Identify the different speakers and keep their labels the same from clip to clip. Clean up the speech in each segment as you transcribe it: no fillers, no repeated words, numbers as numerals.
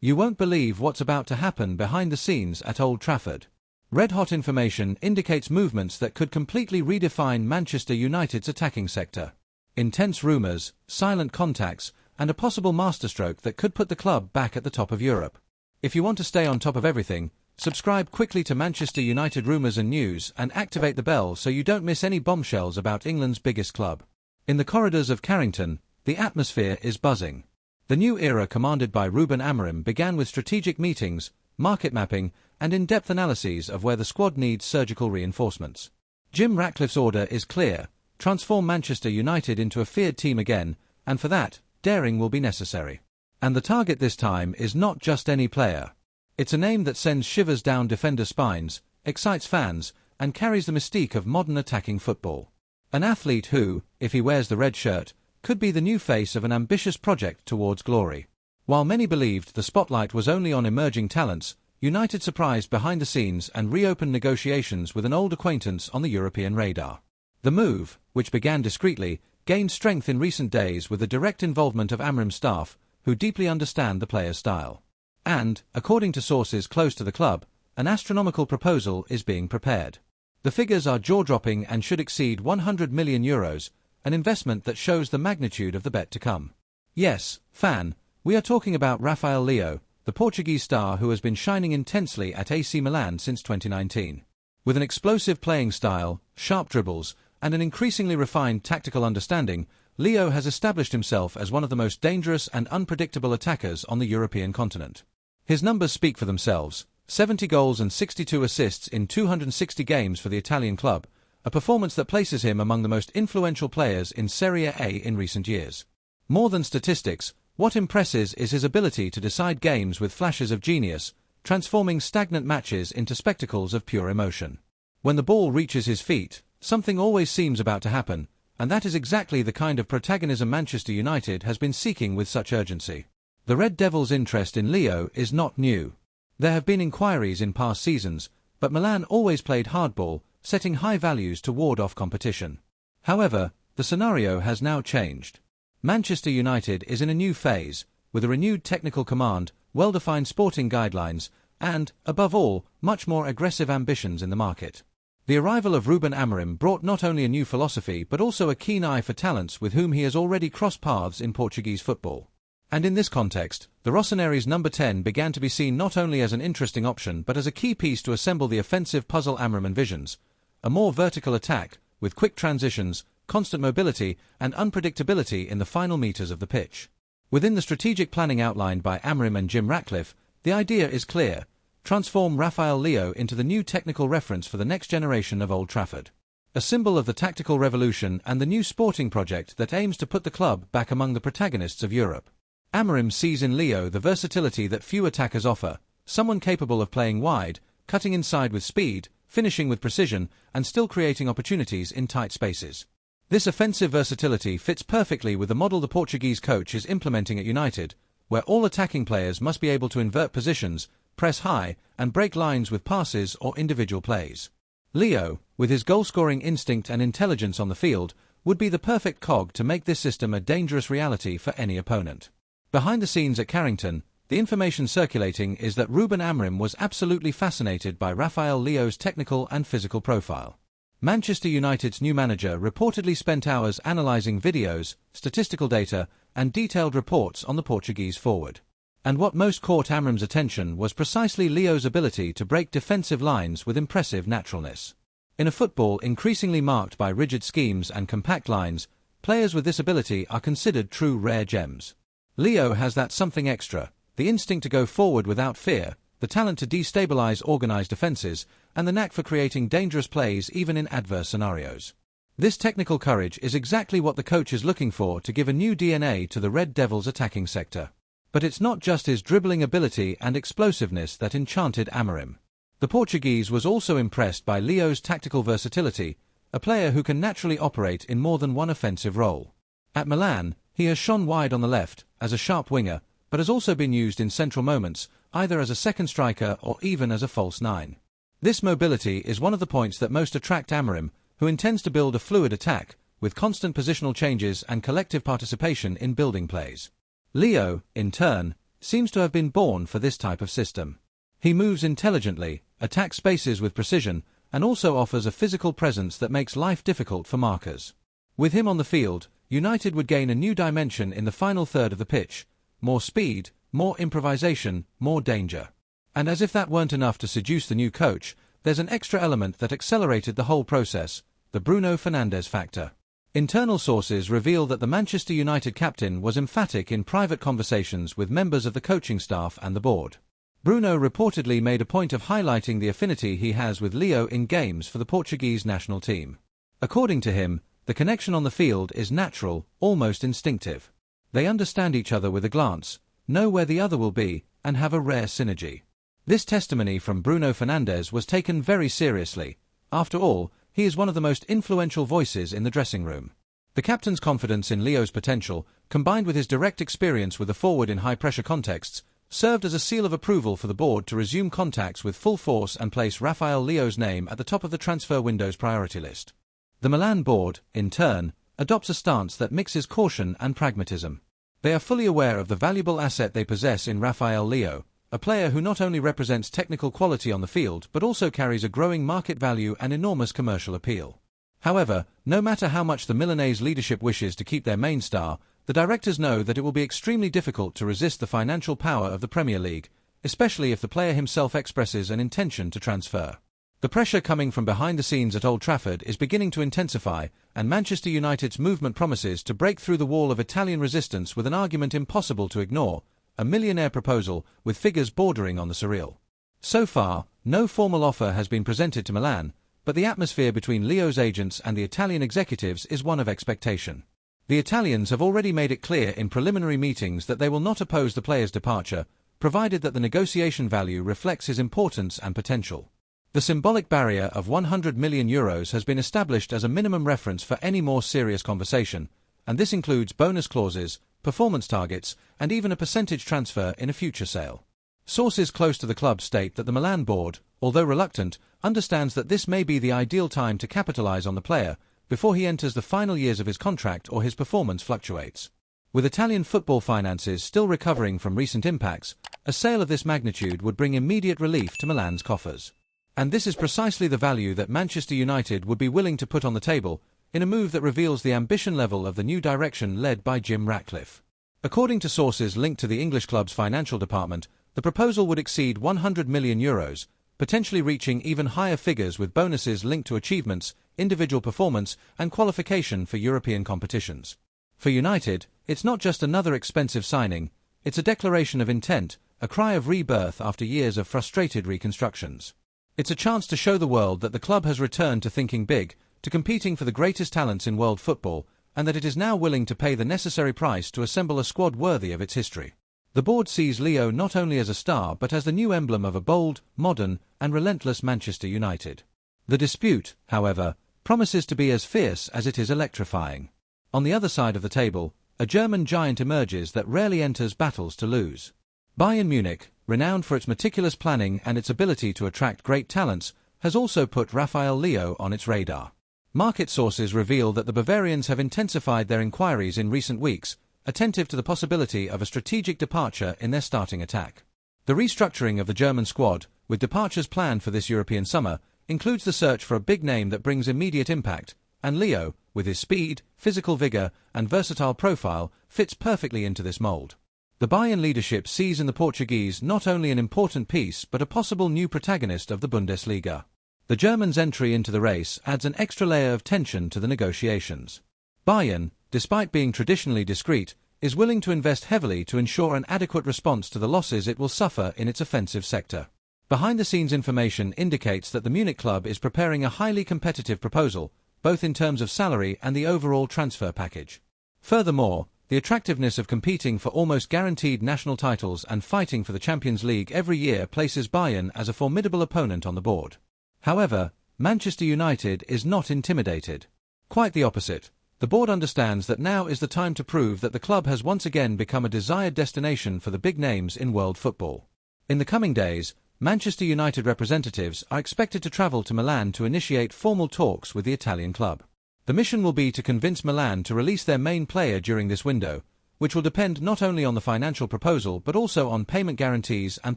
Speaker 1: You won't believe what's about to happen behind the scenes at Old Trafford. Red-hot information indicates movements that could completely redefine Manchester United's attacking sector. Intense rumours, silent contacts, and a possible masterstroke that could put the club back at the top of Europe. If you want to stay on top of everything, subscribe quickly to Manchester United rumours and news and activate the bell so you don't miss any bombshells about England's biggest club. In the corridors of Carrington, the atmosphere is buzzing. The new era commanded by Ruben Amorim began with strategic meetings, market mapping, and in-depth analyses of where the squad needs surgical reinforcements. Jim Ratcliffe's order is clear: transform Manchester United into a feared team again, and for that, daring will be necessary. And the target this time is not just any player. It's a name that sends shivers down defender spines, excites fans, and carries the mystique of modern attacking football. An athlete who, if he wears the red shirt, could be the new face of an ambitious project towards glory. While many believed the spotlight was only on emerging talents, United surprised behind the scenes and reopened negotiations with an old acquaintance on the European radar. The move, which began discreetly, gained strength in recent days with the direct involvement of Amorim's staff, who deeply understand the player's style. And, according to sources close to the club, an astronomical proposal is being prepared. The figures are jaw-dropping and should exceed €100 million, an investment that shows the magnitude of the bet to come. Yes, fan, we are talking about Rafael Leão, the Portuguese star who has been shining intensely at AC Milan since 2019. With an explosive playing style, sharp dribbles, and an increasingly refined tactical understanding, Leão has established himself as one of the most dangerous and unpredictable attackers on the European continent. His numbers speak for themselves: 70 goals and 62 assists in 260 games for the Italian club, a performance that places him among the most influential players in Serie A in recent years. More than statistics, what impresses is his ability to decide games with flashes of genius, transforming stagnant matches into spectacles of pure emotion. When the ball reaches his feet, something always seems about to happen, and that is exactly the kind of protagonism Manchester United has been seeking with such urgency. The Red Devils' interest in Leão is not new. There have been inquiries in past seasons, but Milan always played hardball, setting high values to ward off competition. However, the scenario has now changed. Manchester United is in a new phase, with a renewed technical command, well-defined sporting guidelines, and, above all, much more aggressive ambitions in the market. The arrival of Ruben Amorim brought not only a new philosophy but also a keen eye for talents with whom he has already crossed paths in Portuguese football. And in this context, the Rossoneri's number 10 began to be seen not only as an interesting option but as a key piece to assemble the offensive puzzle Amorim envisions: a more vertical attack, with quick transitions, constant mobility, and unpredictability in the final meters of the pitch. Within the strategic planning outlined by Amorim and Jim Ratcliffe, the idea is clear: transform Rafael Leão into the new technical reference for the next generation of Old Trafford. A symbol of the tactical revolution and the new sporting project that aims to put the club back among the protagonists of Europe. Amorim sees in Leão the versatility that few attackers offer: someone capable of playing wide, cutting inside with speed, finishing with precision, and still creating opportunities in tight spaces. This offensive versatility fits perfectly with the model the Portuguese coach is implementing at United, where all attacking players must be able to invert positions, press high, and break lines with passes or individual plays. Leão, with his goal-scoring instinct and intelligence on the field, would be the perfect cog to make this system a dangerous reality for any opponent. Behind the scenes at Carrington, the information circulating is that Ruben Amorim was absolutely fascinated by Rafael Leão's technical and physical profile. Manchester United's new manager reportedly spent hours analysing videos, statistical data, and detailed reports on the Portuguese forward. And what most caught Amorim's attention was precisely Leão's ability to break defensive lines with impressive naturalness. In a football increasingly marked by rigid schemes and compact lines, players with this ability are considered true rare gems. Leão has that something extra: the instinct to go forward without fear, the talent to destabilize organized defenses, and the knack for creating dangerous plays even in adverse scenarios. This technical courage is exactly what the coach is looking for to give a new DNA to the Red Devils' attacking sector. But it's not just his dribbling ability and explosiveness that enchanted Amorim. The Portuguese was also impressed by Leão's tactical versatility, a player who can naturally operate in more than one offensive role. At Milan, he has shone wide on the left, as a sharp winger, but has also been used in central moments, either as a second striker or even as a false nine. This mobility is one of the points that most attract Amorim, who intends to build a fluid attack, with constant positional changes and collective participation in building plays. Leão, in turn, seems to have been born for this type of system. He moves intelligently, attacks spaces with precision, and also offers a physical presence that makes life difficult for markers. With him on the field, United would gain a new dimension in the final third of the pitch: more speed, more improvisation, more danger. And as if that weren't enough to seduce the new coach, there's an extra element that accelerated the whole process: the Bruno Fernandes factor. Internal sources reveal that the Manchester United captain was emphatic in private conversations with members of the coaching staff and the board. Bruno reportedly made a point of highlighting the affinity he has with Leo in games for the Portuguese national team. According to him, the connection on the field is natural, almost instinctive. They understand each other with a glance, know where the other will be, and have a rare synergy. This testimony from Bruno Fernandes was taken very seriously. After all, he is one of the most influential voices in the dressing room. The captain's confidence in Leo's potential, combined with his direct experience with the forward in high-pressure contexts, served as a seal of approval for the board to resume contacts with full force and place Rafael Leo's name at the top of the transfer window's priority list. The Milan board, in turn, adopts a stance that mixes caution and pragmatism. They are fully aware of the valuable asset they possess in Rafael Leo, a player who not only represents technical quality on the field but also carries a growing market value and enormous commercial appeal. However, no matter how much the Milanese leadership wishes to keep their main star, the directors know that it will be extremely difficult to resist the financial power of the Premier League, especially if the player himself expresses an intention to transfer. The pressure coming from behind the scenes at Old Trafford is beginning to intensify, and Manchester United's movement promises to break through the wall of Italian resistance with an argument impossible to ignore: a millionaire proposal with figures bordering on the surreal. So far, no formal offer has been presented to Milan, but the atmosphere between Leo's agents and the Italian executives is one of expectation. The Italians have already made it clear in preliminary meetings that they will not oppose the player's departure, provided that the negotiation value reflects his importance and potential. The symbolic barrier of €100 million has been established as a minimum reference for any more serious conversation, and this includes bonus clauses, performance targets, and even a percentage transfer in a future sale. Sources close to the club state that the Milan board, although reluctant, understands that this may be the ideal time to capitalize on the player before he enters the final years of his contract or his performance fluctuates. With Italian football finances still recovering from recent impacts, a sale of this magnitude would bring immediate relief to Milan's coffers. And this is precisely the value that Manchester United would be willing to put on the table, in a move that reveals the ambition level of the new direction led by Jim Ratcliffe. According to sources linked to the English club's financial department, the proposal would exceed €100 million, potentially reaching even higher figures with bonuses linked to achievements, individual performance, and qualification for European competitions. For United, it's not just another expensive signing, it's a declaration of intent, a cry of rebirth after years of frustrated reconstructions. It's a chance to show the world that the club has returned to thinking big, to competing for the greatest talents in world football, and that it is now willing to pay the necessary price to assemble a squad worthy of its history. The board sees Leo not only as a star but as the new emblem of a bold, modern, and relentless Manchester United. The dispute, however, promises to be as fierce as it is electrifying. On the other side of the table, a German giant emerges that rarely enters battles to lose. Bayern Munich, renowned for its meticulous planning and its ability to attract great talents, has also put Rafael Leo on its radar. Market sources reveal that the Bavarians have intensified their inquiries in recent weeks, attentive to the possibility of a strategic departure in their starting attack. The restructuring of the German squad, with departures planned for this European summer, includes the search for a big name that brings immediate impact, and Leo, with his speed, physical vigor, and versatile profile, fits perfectly into this mold. The Bayern leadership sees in the Portuguese not only an important piece but a possible new protagonist of the Bundesliga. The German's entry into the race adds an extra layer of tension to the negotiations. Bayern, despite being traditionally discreet, is willing to invest heavily to ensure an adequate response to the losses it will suffer in its offensive sector. Behind-the-scenes information indicates that the Munich club is preparing a highly competitive proposal, both in terms of salary and the overall transfer package. Furthermore, the attractiveness of competing for almost guaranteed national titles and fighting for the Champions League every year places Bayern as a formidable opponent on the board. However, Manchester United is not intimidated. Quite the opposite. The board understands that now is the time to prove that the club has once again become a desired destination for the big names in world football. In the coming days, Manchester United representatives are expected to travel to Milan to initiate formal talks with the Italian club. The mission will be to convince Milan to release their main player during this window, which will depend not only on the financial proposal but also on payment guarantees and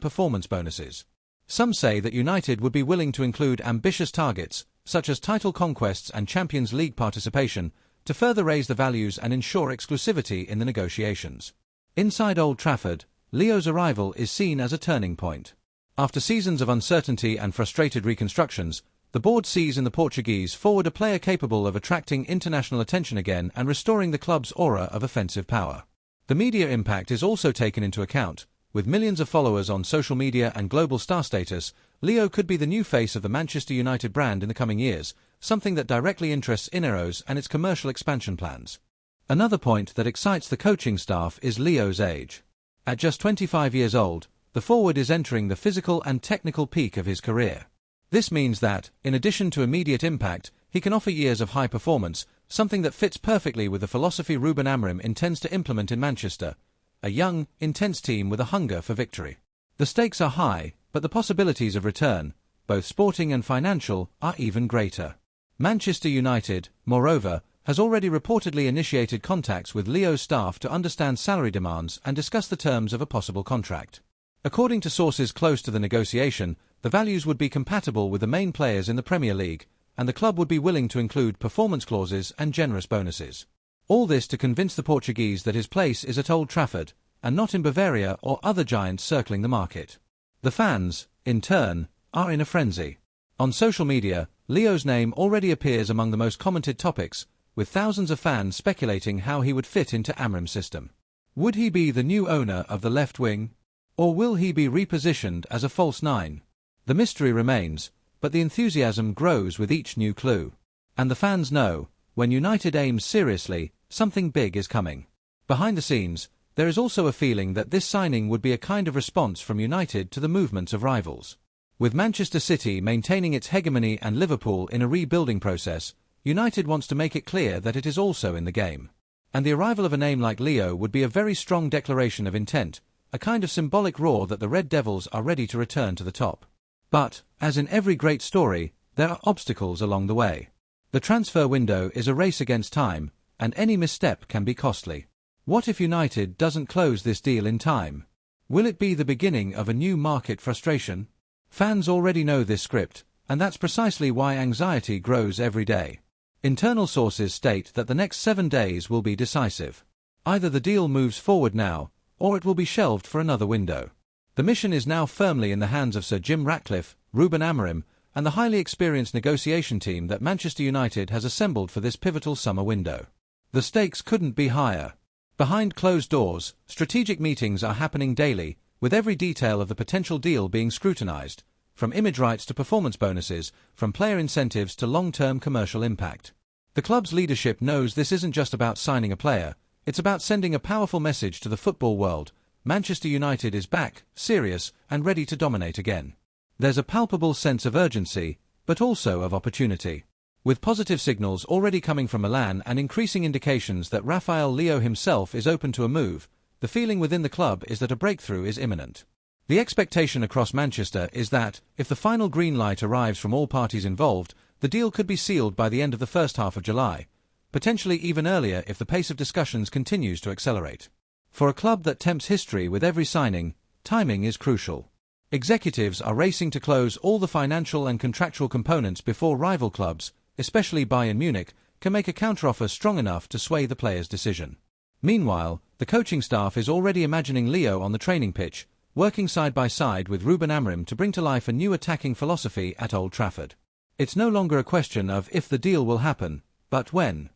Speaker 1: performance bonuses. Some say that United would be willing to include ambitious targets, such as title conquests and Champions League participation, to further raise the values and ensure exclusivity in the negotiations. Inside Old Trafford, Leo's arrival is seen as a turning point. After seasons of uncertainty and frustrated reconstructions, the board sees in the Portuguese forward a player capable of attracting international attention again and restoring the club's aura of offensive power. The media impact is also taken into account. With millions of followers on social media and global star status, Leo could be the new face of the Manchester United brand in the coming years, something that directly interests Ineos and its commercial expansion plans. Another point that excites the coaching staff is Leo's age. At just 25 years old, the forward is entering the physical and technical peak of his career. This means that, in addition to immediate impact, he can offer years of high performance, something that fits perfectly with the philosophy Ruben Amorim intends to implement in Manchester, a young, intense team with a hunger for victory. The stakes are high, but the possibilities of return, both sporting and financial, are even greater. Manchester United, moreover, has already reportedly initiated contacts with Leo's staff to understand salary demands and discuss the terms of a possible contract. According to sources close to the negotiation, the values would be compatible with the main players in the Premier League, and the club would be willing to include performance clauses and generous bonuses. All this to convince the Portuguese that his place is at Old Trafford, and not in Bavaria or other giants circling the market. The fans, in turn, are in a frenzy. On social media, Leo's name already appears among the most commented topics, with thousands of fans speculating how he would fit into Amorim's system. Would he be the new owner of the left wing? Or will he be repositioned as a false nine? The mystery remains, but the enthusiasm grows with each new clue. And the fans know, when United aims seriously, something big is coming. Behind the scenes, there is also a feeling that this signing would be a kind of response from United to the movements of rivals. With Manchester City maintaining its hegemony and Liverpool in a rebuilding process, United wants to make it clear that it is also in the game. And the arrival of a name like Leo would be a very strong declaration of intent, a kind of symbolic roar that the Red Devils are ready to return to the top. But, as in every great story, there are obstacles along the way. The transfer window is a race against time, and any misstep can be costly. What if United doesn't close this deal in time? Will it be the beginning of a new market frustration? Fans already know this script, and that's precisely why anxiety grows every day. Internal sources state that the next 7 days will be decisive. Either the deal moves forward now, or it will be shelved for another window. The mission is now firmly in the hands of Sir Jim Ratcliffe, Ruben Amorim, and the highly experienced negotiation team that Manchester United has assembled for this pivotal summer window. The stakes couldn't be higher. Behind closed doors, strategic meetings are happening daily, with every detail of the potential deal being scrutinized, from image rights to performance bonuses, from player incentives to long-term commercial impact. The club's leadership knows this isn't just about signing a player, it's about sending a powerful message to the football world. Manchester United is back, serious, and ready to dominate again. There's a palpable sense of urgency, but also of opportunity. With positive signals already coming from Milan and increasing indications that Rafael Leo himself is open to a move, the feeling within the club is that a breakthrough is imminent. The expectation across Manchester is that, if the final green light arrives from all parties involved, the deal could be sealed by the end of the first half of July, potentially even earlier if the pace of discussions continues to accelerate. For a club that tempts history with every signing, timing is crucial. Executives are racing to close all the financial and contractual components before rival clubs, especially Bayern Munich, can make a counteroffer strong enough to sway the player's decision. Meanwhile, the coaching staff is already imagining Leo on the training pitch, working side by side with Ruben Amorim to bring to life a new attacking philosophy at Old Trafford. It's no longer a question of if the deal will happen, but when.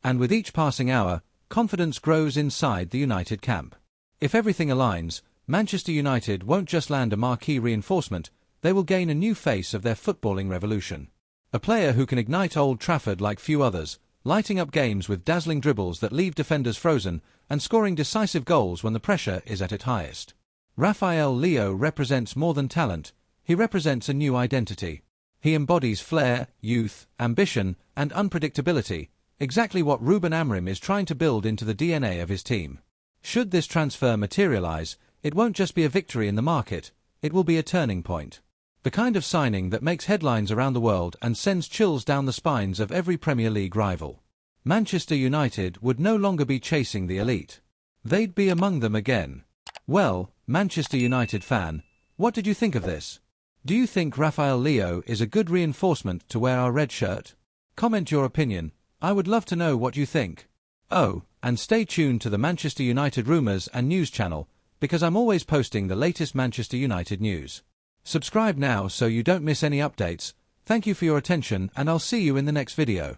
Speaker 1: And with each passing hour, confidence grows inside the United camp. If everything aligns, Manchester United won't just land a marquee reinforcement, they will gain a new face of their footballing revolution. A player who can ignite Old Trafford like few others, lighting up games with dazzling dribbles that leave defenders frozen, and scoring decisive goals when the pressure is at its highest. Rafael Leo represents more than talent, he represents a new identity. He embodies flair, youth, ambition, and unpredictability, exactly what Ruben Amorim is trying to build into the DNA of his team. Should this transfer materialize, it won't just be a victory in the market, it will be a turning point. The kind of signing that makes headlines around the world and sends chills down the spines of every Premier League rival. Manchester United would no longer be chasing the elite. They'd be among them again. Well, Manchester United fan, what did you think of this? Do you think Rafael Leo is a good reinforcement to wear our red shirt? Comment your opinion. I would love to know what you think. Oh, and stay tuned to the Manchester United Rumours and News channel, because I'm always posting the latest Manchester United news. Subscribe now so you don't miss any updates. Thank you for your attention, and I'll see you in the next video.